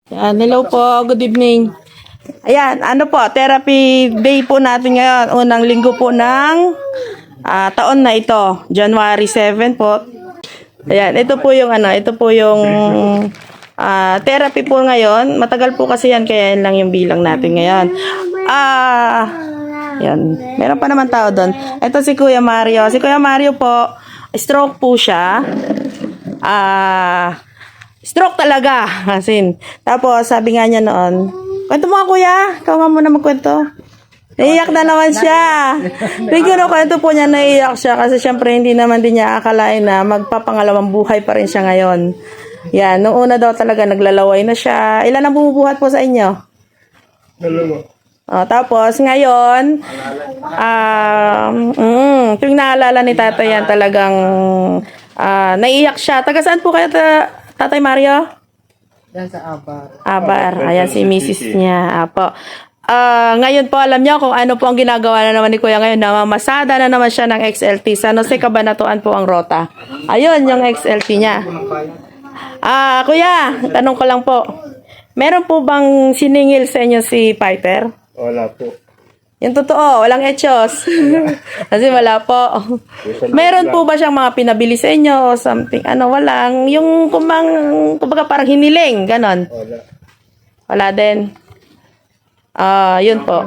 Yan, hello po, good evening. Ayan, ano po, therapy day po natin ngayon. Unang linggo po ng taon na ito, January 7 po. Ayan, ito po yung therapy po ngayon. Matagal po kasi yan, kaya yan lang yung bilang natin ngayon. Yan, meron pa naman tao doon. Ito si Kuya Mario. Si Kuya Mario po, stroke po siya. Stroke talaga. Asin. Tapos, sabi nga niya noon, kwento mo nga kuya. Ikaw nga muna magkwento. Naiyak na naman siya. Siguro kwento po niya, naiyak siya. Kasi syempre, hindi naman din niya akalain na magpapangalawang buhay pa rin siya ngayon. Yan. Noong una daw talaga, naglalaway na siya. Ilan ang bumubuhat po sa inyo? Dalawa. Tapos, ngayon, tuwing naalala ni tatay yan, talagang naiyak siya. Taga saan po kayo, Tatay Mario? Yan sa Abar. Abar. Ayan si Mrs. niya. Apo. Ngayon po, alam niyo kung ano po ang ginagawa na naman ni Kuya ngayon. Namamasada na naman siya ng XLT. San Jose Cabanatuan po ang rota. Ayun, yung XLT niya. Kuya, tanong ko lang po. Meron po bang siningil sa inyo si Piper? Wala po. Yung totoo, walang etchos. Kasi wala po. Meron po ba siyang mga pinabili sa inyo o something? Walang. Yung kumbaga parang hiniling, ganon. Wala. Wala din. Yun po.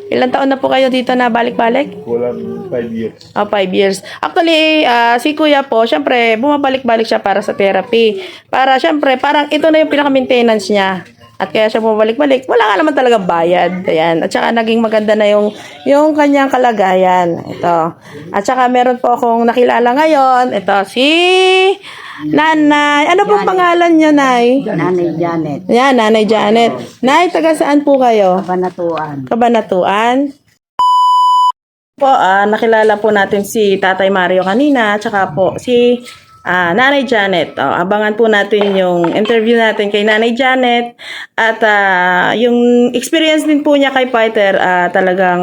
Ilang taon na po kayo dito na balik-balik? Kulang 5 years. 5 years. Actually, si Kuya po, syempre, bumabalik-balik siya para sa therapy. Para, syempre, parang ito na yung pinaka-maintenance niya. At kaya siya bumabalik-balik. Wala nga naman talaga bayad. Ayan. At saka naging maganda na yung kanyang kalagayan. Ito. At saka meron po akong nakilala ngayon. Ito, si Nanay. Ano pong pangalan niyo, Nay? Nanay Janet. Yan, Nanay Janet. Nay, taga saan po kayo? Kabanatuan. Kabanatuan. Po, nakilala po natin si Tatay Mario kanina. At saka po si Nanay Janet. Abangan po natin yung interview natin kay Nanay Janet. At yung experience din po niya kay Peter, talagang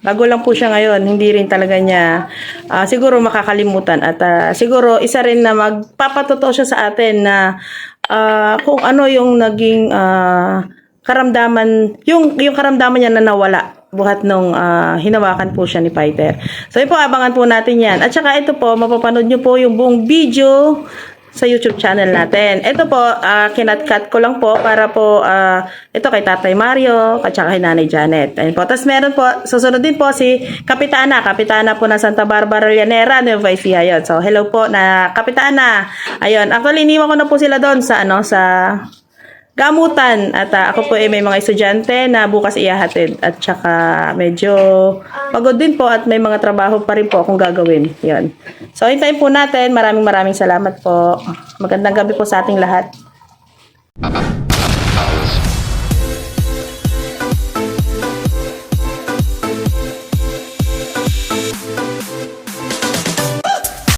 bago lang po siya ngayon. Hindi rin talaga niya siguro makakalimutan. At siguro isa rin na magpapatotoo siya sa atin na kung ano yung naging karamdaman, yung karamdaman niya na nawala buhat nung hinawakan po siya ni Peter. So, yun po, abangan po natin yan. At saka ito po, mapapanood nyo po yung buong video sa YouTube channel natin. Ito po, kinat-cut ko lang po para po, ito kay Tatay Mario, at saka kay Nanay Janet. Ayun po. Tapos meron po, susunod din po si Kapitana po ng Santa Barbara Llanera, Nueva Ecija. Ayun. So, hello po na Kapitana. Ayun. Actually, iniwan ko na po sila doon sa, sa gamutan. At ako po may mga estudyante na bukas ihahatid. At saka medyo pagod din po at may mga trabaho pa rin po akong gagawin. Yun. So, hintayin po natin. Maraming salamat po. Magandang gabi po sa ating lahat.